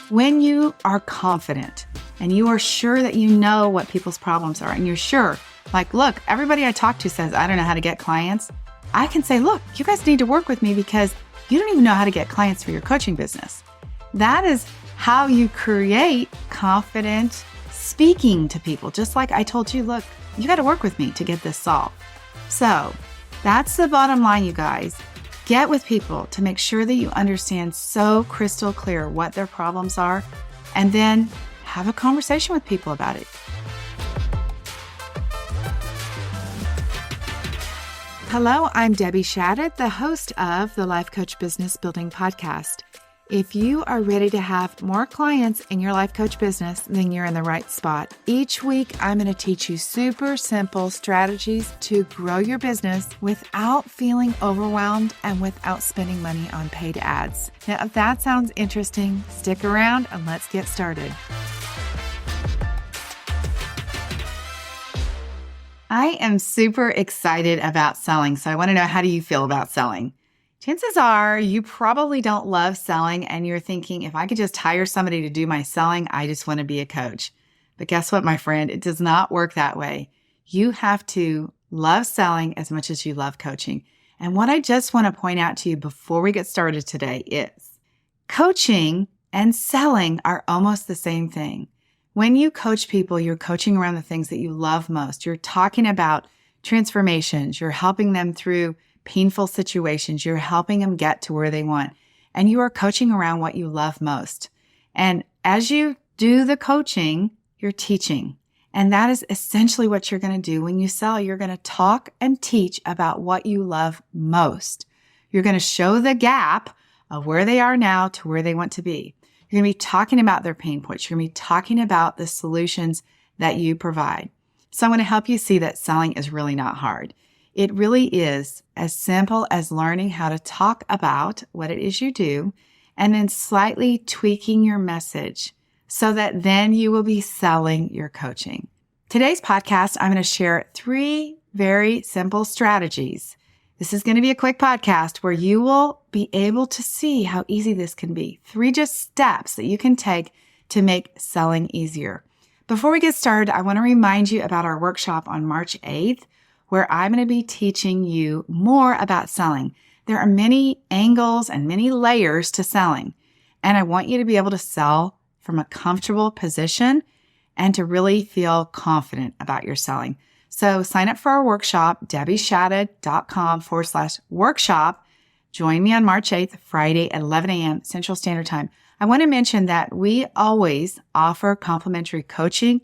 When you are confident and you are sure that you know what people's problems are, and you're sure, like, look, everybody I talk to says, I don't know how to get clients. I can say, look, you guys need to work with me because you don't even know how to get clients for your coaching business. That is how you create confident speaking to people. Just like I told you, look, you got to work with me to get this solved. So that's the bottom line, you guys. Get with people to make sure that you understand so crystal clear what their problems are, and then have a conversation with people about it. Hello, I'm Debbie Shadid, the host of the Life Coach Business Building Podcast. If you are ready to have more clients in your life coach business, then you're in the right spot. Each week, I'm going to teach you super simple strategies to grow your business without feeling overwhelmed and without spending money on paid ads. Now, if that sounds interesting, stick around and let's get started. I am super excited about selling, so I want to know, how do you feel about selling? Chances are you probably don't love selling and you're thinking, if I could just hire somebody to do my selling, I just want to be a coach. But guess what, my friend? It does not work that way. You have to love selling as much as you love coaching. And what I just want to point out to you before we get started today is coaching and selling are almost the same thing. When you coach people, you're coaching around the things that you love most. You're talking about transformations. You're helping them through painful situations. You're helping them get to where they want. And you are coaching around what you love most. And as you do the coaching, you're teaching. And that is essentially what you're going to do when you sell. You're going to talk and teach about what you love most. You're going to show the gap of where they are now to where they want to be. You're going to be talking about their pain points. You're going to be talking about the solutions that you provide. So I'm going to help you see that selling is really not hard. It really is as simple as learning how to talk about what it is you do and then slightly tweaking your message so that then you will be selling your coaching. Today's podcast, I'm going to share 3 very simple strategies. This is going to be a quick podcast where you will be able to see how easy this can be. 3 just steps that you can take to make selling easier. Before we get started, I want to remind you about our workshop on March 8th, where I'm going to be teaching you more about selling. There are many angles and many layers to selling, and I want you to be able to sell from a comfortable position and to really feel confident about your selling. So sign up for our workshop, debbieshadid.com/workshop. Join me on March 8th, Friday at 11 a.m. Central Standard Time. I want to mention that we always offer complimentary coaching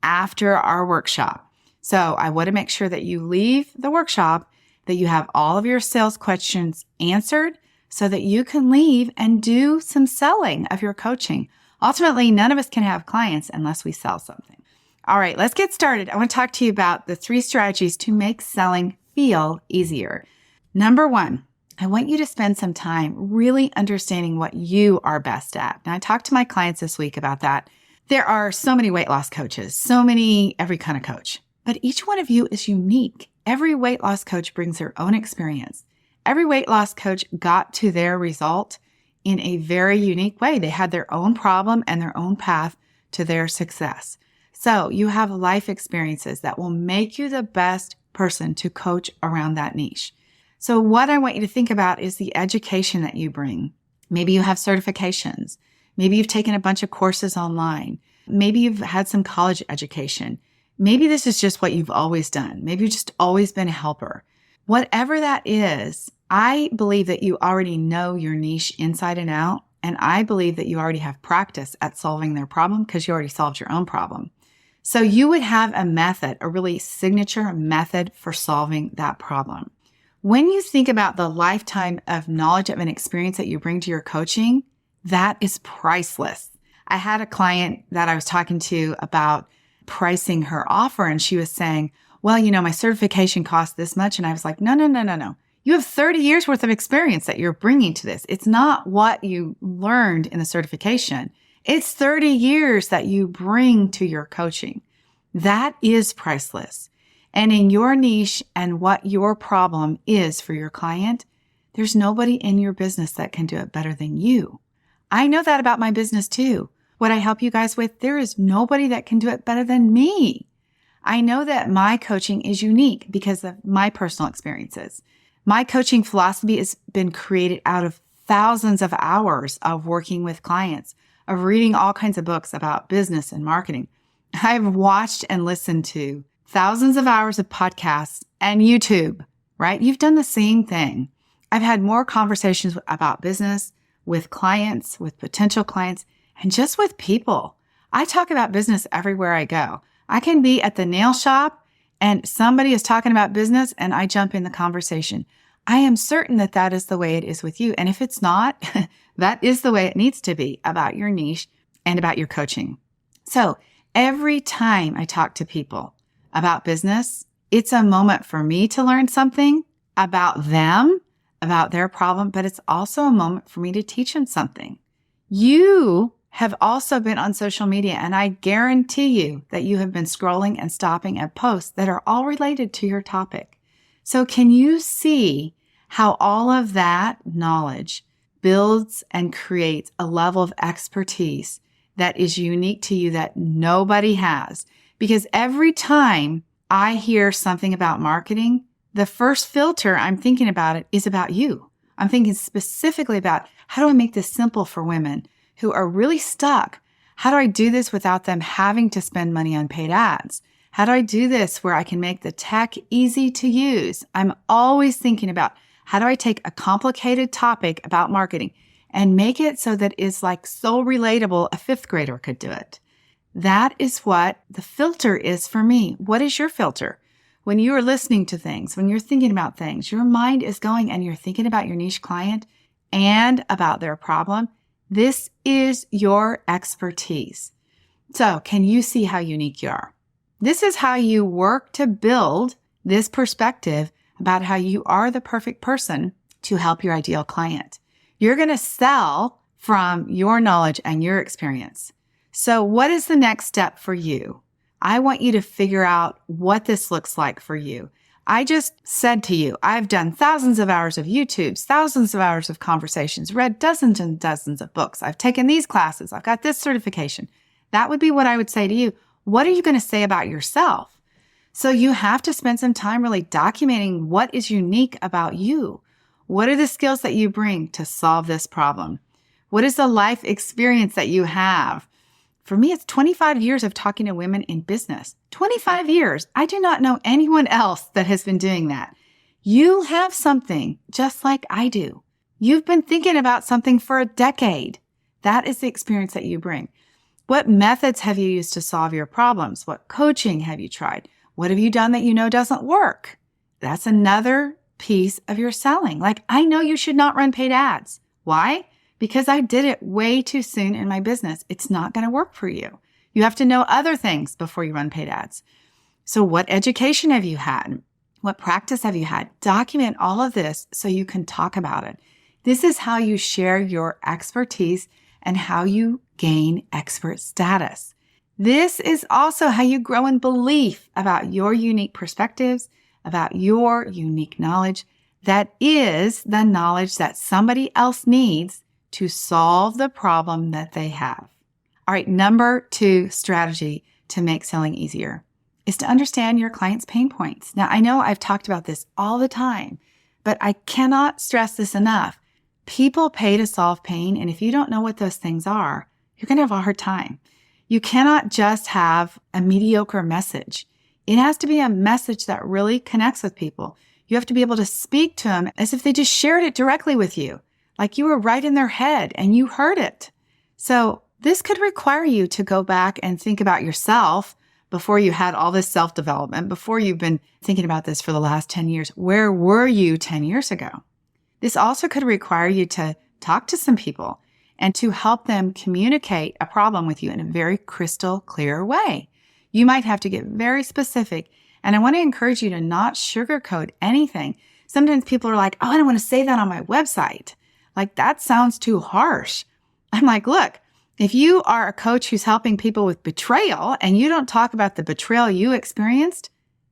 after our workshop. So I want to make sure that you leave the workshop, that you have all of your sales questions answered so that you can leave and do some selling of your coaching. Ultimately, none of us can have clients unless we sell something. All right, let's get started. I want to talk to you about the 3 strategies to make selling feel easier. Number 1, I want you to spend some time really understanding what you are best at. And I talked to my clients this week about that. There are so many weight loss coaches, every kind of coach. But each one of you is unique. Every weight loss coach brings their own experience. Every weight loss coach got to their result in a very unique way. They had their own problem and their own path to their success. So you have life experiences that will make you the best person to coach around that niche. So what I want you to think about is the education that you bring. Maybe you have certifications. Maybe you've taken a bunch of courses online. Maybe you've had some college education. Maybe this is just what you've always done. Maybe you've just always been a helper. Whatever that is, I believe that you already know your niche inside and out. And I believe that you already have practice at solving their problem because you already solved your own problem. So you would have a method, a really signature method for solving that problem. When you think about the lifetime of knowledge of an experience that you bring to your coaching, that is priceless. I had a client that I was talking to about pricing her offer, and she was saying, well, my certification costs this much. And I was like, no. You have 30 years worth of experience that you're bringing to this. It's not what you learned in the certification. It's 30 years that you bring to your coaching. That is priceless. And in your niche and what your problem is for your client, there's nobody in your business that can do it better than you. I know that about my business too. What I help you guys with, there is nobody that can do it better than me. I know that my coaching is unique because of my personal experiences. My coaching philosophy has been created out of thousands of hours of working with clients, of reading all kinds of books about business and marketing. I've watched and listened to thousands of hours of podcasts and YouTube, right? You've done the same thing. I've had more conversations about business with clients, with potential clients, and just with people. I talk about business everywhere I go. I can be at the nail shop and somebody is talking about business and I jump in the conversation. I am certain that that is the way it is with you. And if it's not, that is the way it needs to be about your niche and about your coaching. So every time I talk to people about business, it's a moment for me to learn something about them, about their problem, but it's also a moment for me to teach them something. You have also been on social media, and I guarantee you that you have been scrolling and stopping at posts that are all related to your topic. So can you see how all of that knowledge builds and creates a level of expertise that is unique to you that nobody has? Because every time I hear something about marketing, the first filter I'm thinking about it is about you. I'm thinking specifically about how do I make this simple for women who are really stuck? How do I do this without them having to spend money on paid ads? How do I do this where I can make the tech easy to use? I'm always thinking about how do I take a complicated topic about marketing and make it so that it's like so relatable a fifth grader could do it. That is what the filter is for me. What is your filter? When you are listening to things, when you're thinking about things, your mind is going and you're thinking about your niche client and about their problem. This is your expertise. So can you see how unique you are? This is how you work to build this perspective about how you are the perfect person to help your ideal client. You're going to sell from your knowledge and your experience. So what is the next step for you? I want you to figure out what this looks like for you. I just said to you, I've done thousands of hours of YouTubes, thousands of hours of conversations, read dozens and dozens of books. I've taken these classes. I've got this certification. That would be what I would say to you. What are you going to say about yourself? So you have to spend some time really documenting what is unique about you. What are the skills that you bring to solve this problem? What is the life experience that you have? For me, it's 25 years of talking to women in business. 25 years. I do not know anyone else that has been doing that. You have something just like I do. You've been thinking about something for a decade. That is the experience that you bring. What methods have you used to solve your problems? What coaching have you tried? What have you done that you know doesn't work? That's another piece of your selling. Like, I know you should not run paid ads. Why? Because I did it way too soon in my business. It's not going to work for you. You have to know other things before you run paid ads. So what education have you had? What practice have you had? Document all of this so you can talk about it. This is how you share your expertise and how you gain expert status. This is also how you grow in belief about your unique perspectives, about your unique knowledge. That is the knowledge that somebody else needs to solve the problem that they have. All right, number 2 strategy to make selling easier is to understand your client's pain points. Now, I know I've talked about this all the time, but I cannot stress this enough. People pay to solve pain, and if you don't know what those things are, you're going to have a hard time. You cannot just have a mediocre message. It has to be a message that really connects with people. You have to be able to speak to them as if they just shared it directly with you. Like you were right in their head and you heard it. So this could require you to go back and think about yourself before you had all this self-development, before you've been thinking about this for the last 10 years. Where were you 10 years ago? This also could require you to talk to some people and to help them communicate a problem with you in a very crystal clear way. You might have to get very specific. And I want to encourage you to not sugarcoat anything. Sometimes people are like, oh, I don't want to say that on my website. Like, that sounds too harsh. I'm like, look, if you are a coach who's helping people with betrayal and you don't talk about the betrayal you experienced,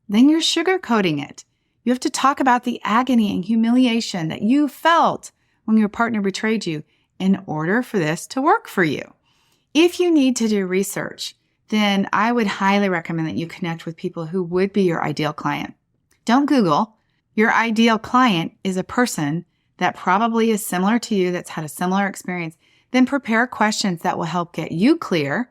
then you're sugarcoating it. You have to talk about the agony and humiliation that you felt when your partner betrayed you in order for this to work for you. If you need to do research, then I would highly recommend that you connect with people who would be your ideal client. Don't Google. Your ideal client is a person that probably is similar to you, that's had a similar experience. Then prepare questions that will help get you clear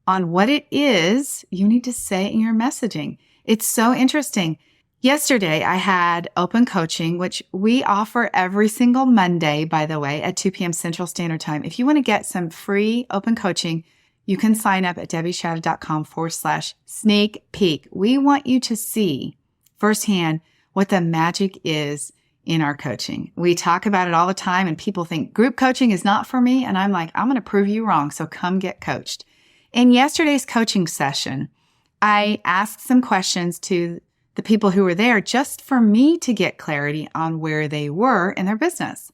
on what it is you need to say in your messaging. It's so interesting. Yesterday, I had open coaching, which we offer every single Monday, by the way, at 2 p.m. Central Standard Time. If you want to get some free open coaching, you can sign up at debbieshadid.com/sneak peek. We want you to see firsthand what the magic is in our coaching. We talk about it all the time, and people think group coaching is not for me. And I'm like, I'm going to prove you wrong. So come get coached. In yesterday's coaching session, I asked some questions to the people who were there just for me to get clarity on where they were in their business.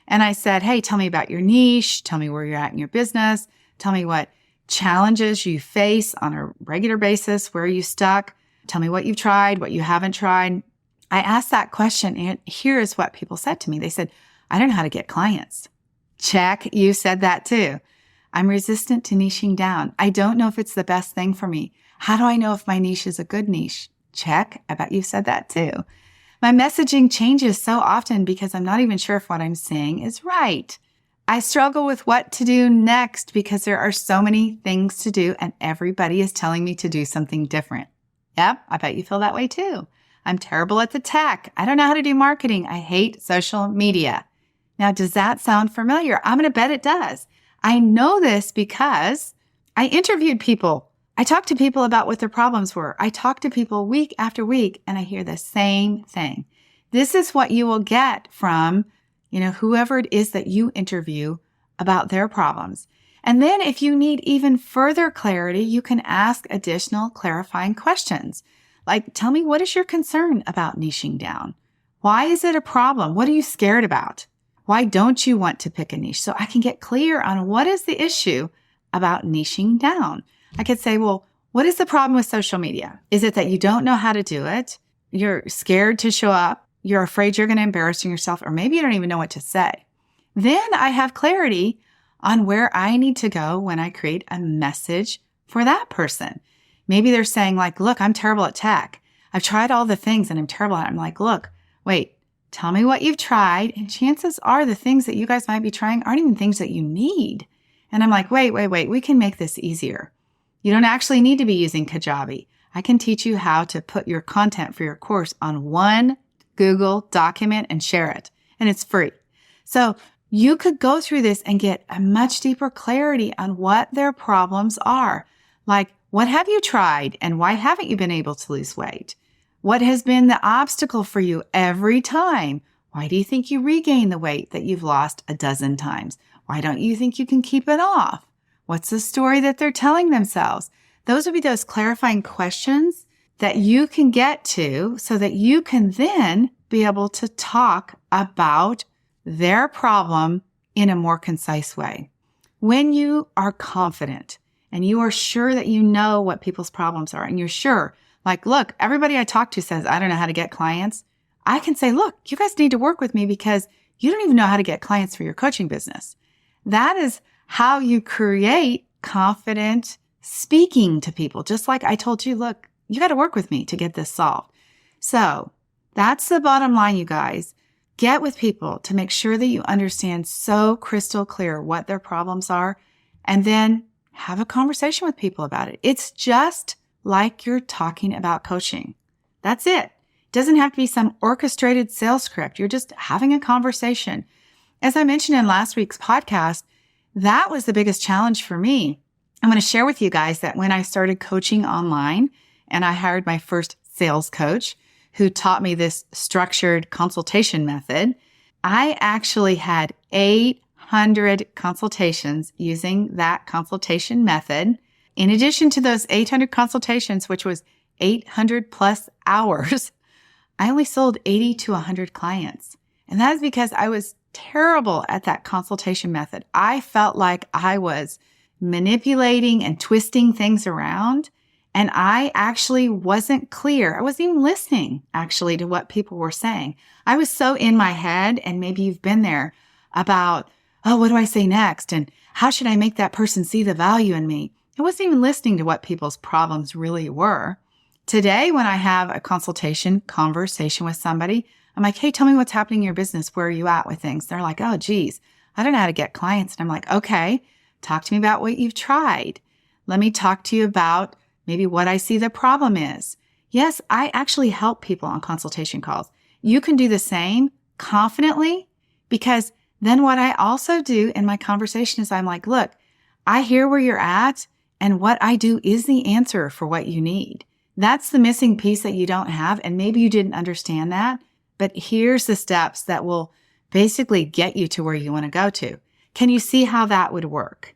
And I said, hey, tell me about your niche. Tell me where you're at in your business. Tell me what challenges you face on a regular basis. Where are you stuck? Tell me what you've tried, what you haven't tried. I asked that question, and here's what people said to me. They said, I don't know how to get clients. Check. You said that too. I'm resistant to niching down. I don't know if it's the best thing for me. How do I know if my niche is a good niche? Check. I bet you said that too. My messaging changes so often because I'm not even sure if what I'm saying is right. I struggle with what to do next because there are so many things to do and everybody is telling me to do something different. Yep, I bet you feel that way too. I'm terrible at the tech. I don't know how to do marketing. I hate social media. Now, does that sound familiar? I'm going to bet it does. I know this because I interviewed people. I talked to people about what their problems were. I talk to people week after week, and I hear the same thing. This is what you will get from, whoever it is that you interview about their problems. And then if you need even further clarity, you can ask additional clarifying questions. Like, tell me, what is your concern about niching down? Why is it a problem? What are you scared about? Why don't you want to pick a niche? So I can get clear on what is the issue about niching down. I could say, well, what is the problem with social media? Is it that you don't know how to do it? You're scared to show up. You're afraid you're going to embarrass yourself, or maybe you don't even know what to say. Then I have clarity on where I need to go when I create a message for that person. Maybe they're saying like, look, I'm terrible at tech. I've tried all the things and I'm terrible at it. I'm like, look, wait, tell me what you've tried. And chances are the things that you guys might be trying aren't even things that you need. And I'm like, wait, we can make this easier. You don't actually need to be using Kajabi. I can teach you how to put your content for your course on one Google document and share it. And it's free. So you could go through this and get a much deeper clarity on what their problems are. Like, what have you tried and why haven't you been able to lose weight? What has been the obstacle for you every time? Why do you think you regain the weight that you've lost a dozen times? Why don't you think you can keep it off? What's the story that they're telling themselves? Those would be those clarifying questions that you can get to so that you can then be able to talk about their problem in a more concise way. When you are confident and you are sure that you know what people's problems are, and you're sure, like, look, everybody I talk to says, I don't know how to get clients. I can say, look, you guys need to work with me because you don't even know how to get clients for your coaching business. That is how you create confident speaking to people. Just like I told you, look, you got to work with me to get this solved. So that's the bottom line, you guys. Get with people to make sure that you understand so crystal clear what their problems are, and then have a conversation with people about it. It's just like you're talking about coaching. That's it. It doesn't have to be some orchestrated sales script. You're just having a conversation. As I mentioned in last week's podcast, that was the biggest challenge for me. I'm going to share with you guys that when I started coaching online and I hired my first sales coach who taught me this structured consultation method, I actually had 800 consultations using that consultation method. In addition to those 800 consultations, which was 800 plus hours, I only sold 80 to 100 clients. And that is because I was terrible at that consultation method. I felt like I was manipulating and twisting things around, and I actually wasn't clear. I wasn't even listening actually to what people were saying. I was so in my head, and maybe you've been there, about, oh, what do I say next? And how should I make that person see the value in me? I wasn't even listening to what people's problems really were. Today, when I have a conversation with somebody, I'm like, hey, tell me what's happening in your business. Where are you at with things? They're like, oh, geez, I don't know how to get clients. And I'm like, okay, talk to me about what you've tried. Let me talk to you about maybe what I see the problem is. Yes, I actually help people on consultation calls. You can do the same confidently, because then what I also do in my conversation is I'm like, look, I hear where you're at, and what I do is the answer for what you need. That's the missing piece that you don't have, and maybe you didn't understand that, but here's the steps that will basically get you to where you want to go to. Can you see how that would work?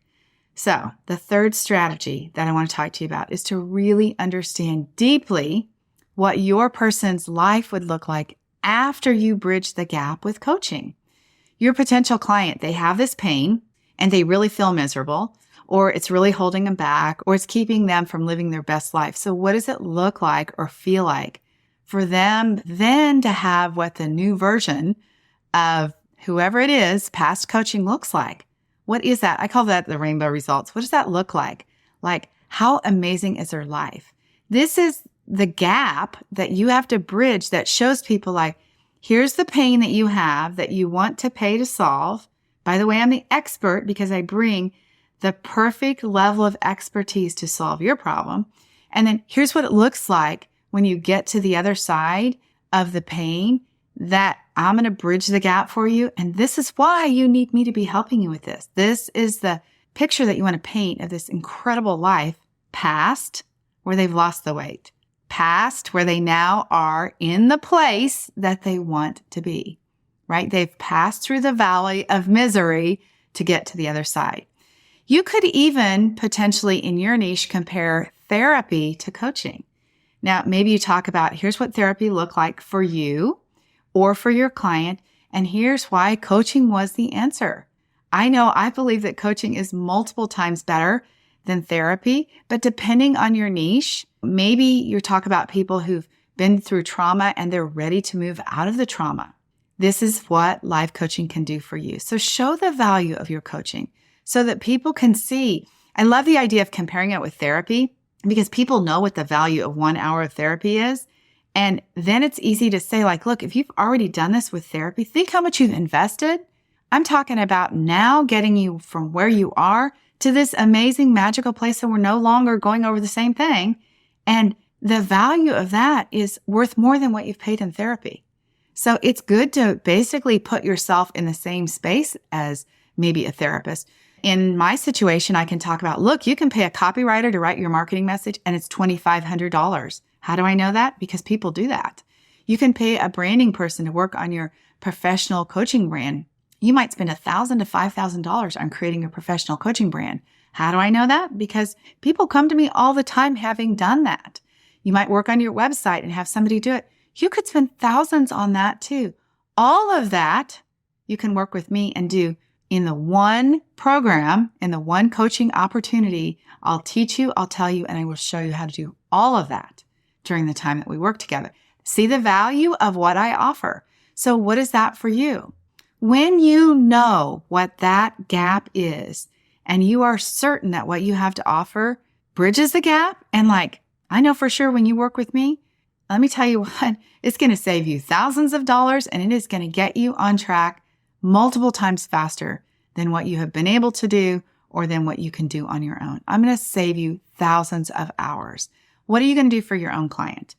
So the third strategy that I want to talk to you about is to really understand deeply what your person's life would look like after you bridge the gap with coaching. Your potential client, they have this pain and they really feel miserable, or it's really holding them back, or it's keeping them from living their best life. So what does it look like or feel like for them then to have what the new version of whoever it is, past coaching looks like? What is that? I call that the rainbow results. What does that look like? Like, how amazing is their life? This is the gap that you have to bridge that shows people like, here's the pain that you have that you want to pay to solve. By the way, I'm the expert because I bring the perfect level of expertise to solve your problem. And then here's what it looks like when you get to the other side of the pain, that I'm going to bridge the gap for you. And this is why you need me to be helping you with this. This is the picture that you want to paint of this incredible life, past where they've lost the weight, past where they now are in the place that they want to be, right? They've passed through the valley of misery to get to the other side. You could even potentially in your niche compare therapy to coaching. Now, maybe you talk about here's what therapy looked like for you or for your client, and here's why coaching was the answer. I believe that coaching is multiple times better than therapy, but depending on your niche, maybe you talk about people who've been through trauma and they're ready to move out of the trauma. This is what life coaching can do for you. So show the value of your coaching so that people can see. I love the idea of comparing it with therapy because people know what the value of 1 hour of therapy is. And then it's easy to say, like, look, if you've already done this with therapy, think how much you've invested. I'm talking about now getting you from where you are to this amazing, magical place that we're no longer going over the same thing. And the value of that is worth more than what you've paid in therapy. So it's good to basically put yourself in the same space as maybe a therapist. In my situation, I can talk about, look, you can pay a copywriter to write your marketing message and it's $2,500. How do I know that? Because people do that. You can pay a branding person to work on your professional coaching brand. You might spend $1,000 to $5,000 on creating a professional coaching brand. How do I know that? Because people come to me all the time having done that. You might work on your website and have somebody do it. You could spend thousands on that too. All of that you can work with me and do in the one program, in the one coaching opportunity. I'll teach you, I'll tell you, and I will show you how to do all of that during the time that we work together. See the value of what I offer. So what is that for you? When you know what that gap is, and you are certain that what you have to offer bridges the gap, and like, I know for sure when you work with me, let me tell you what, it's going to save you thousands of dollars, and it is going to get you on track multiple times faster than what you have been able to do or than what you can do on your own. I'm going to save you thousands of hours. What are you going to do for your own client?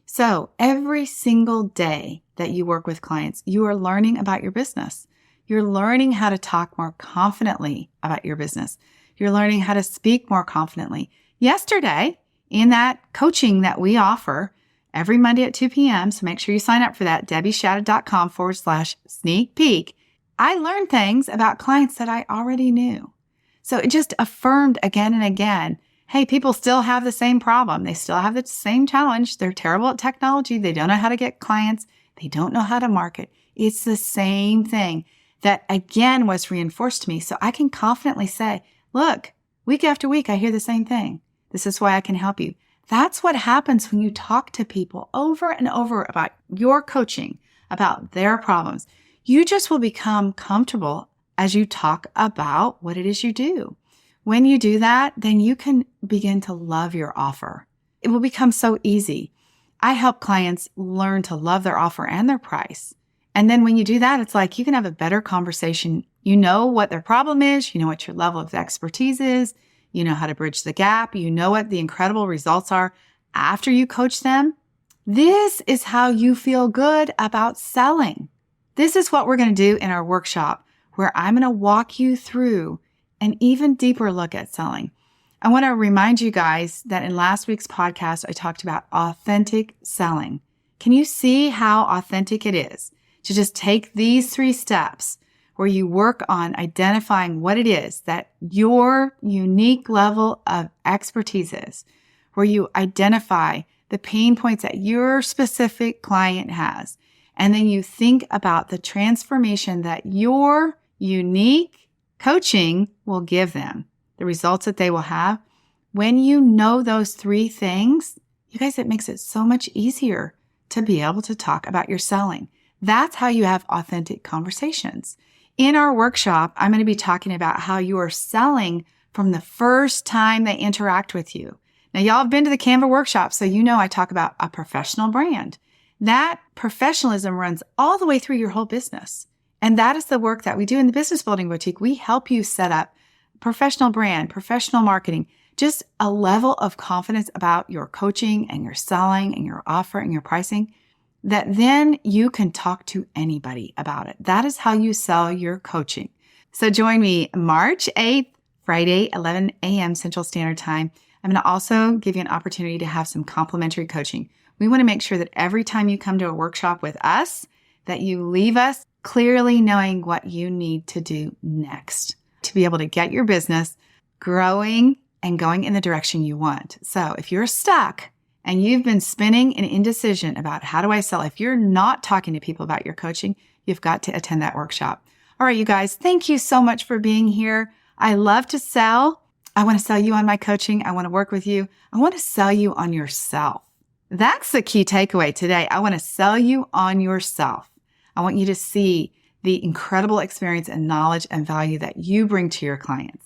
So every single day that you work with clients, you are learning about your business. You're learning how to talk more confidently about your business. You're learning how to speak more confidently. Yesterday, in that coaching that we offer every Monday at 2 p.m., so make sure you sign up for that, debbieshadid.com/sneak peek, I learned things about clients that I already knew. So it just affirmed again and again, hey, people still have the same problem. They still have the same challenge. They're terrible at technology. They don't know how to get clients. They don't know how to market. It's the same thing that again was reinforced to me. So I can confidently say, look, week after week, I hear the same thing. This is why I can help you. That's what happens when you talk to people over and over about your coaching, about their problems. You just will become comfortable as you talk about what it is you do. When you do that, then you can begin to love your offer. It will become so easy. I help clients learn to love their offer and their price. And then when you do that, it's like you can have a better conversation. You know what their problem is. You know what your level of expertise is. You know how to bridge the gap. You know what the incredible results are after you coach them. This is how you feel good about selling. This is what we're going to do in our workshop, where I'm going to walk you through an even deeper look at selling. I want to remind you guys that in last week's podcast, I talked about authentic selling. Can you see how authentic it is to just take these 3 steps where you work on identifying what it is that your unique level of expertise is, where you identify the pain points that your specific client has, and then you think about the transformation that your unique coaching will give them, the results that they will have. When you know those 3 things, you guys, it makes it so much easier to be able to talk about your selling. That's how you have authentic conversations. In our workshop, I'm going to be talking about how you are selling from the first time they interact with you. Now, y'all have been to the Canva workshop, so you know I talk about a professional brand. That professionalism runs all the way through your whole business. And that is the work that we do in the Business Building Boutique. We help you set up professional brand, professional marketing, just a level of confidence about your coaching and your selling and your offer and your pricing that then you can talk to anybody about it. That is how you sell your coaching. So join me March 8th, Friday, 11 a.m. Central Standard Time. I'm going to also give you an opportunity to have some complimentary coaching. We want to make sure that every time you come to a workshop with us, that you leave us clearly knowing what you need to do next to be able to get your business growing and going in the direction you want. So if you're stuck and you've been spinning in indecision about how do I sell, if you're not talking to people about your coaching, you've got to attend that workshop. All right, you guys, thank you so much for being here. I love to sell. I want to sell you on my coaching. I want to work with you. I want to sell you on yourself. That's the key takeaway today. I want to sell you on yourself. I want you to see the incredible experience and knowledge and value that you bring to your clients.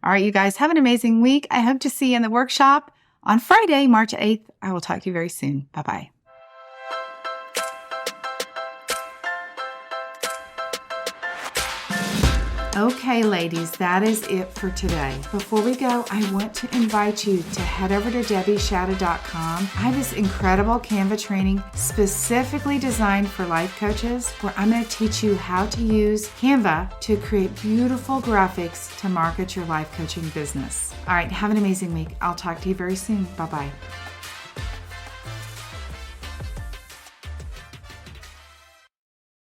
All right, you guys, have an amazing week. I hope to see you in the workshop on Friday, March 8th. I will talk to you very soon. Bye-bye. Okay, ladies, that is it for today. Before we go, I want to invite you to head over to debbieshadid.com. I have this incredible Canva training specifically designed for life coaches, where I'm going to teach you how to use Canva to create beautiful graphics to market your life coaching business. All right, have an amazing week. I'll talk to you very soon. Bye-bye.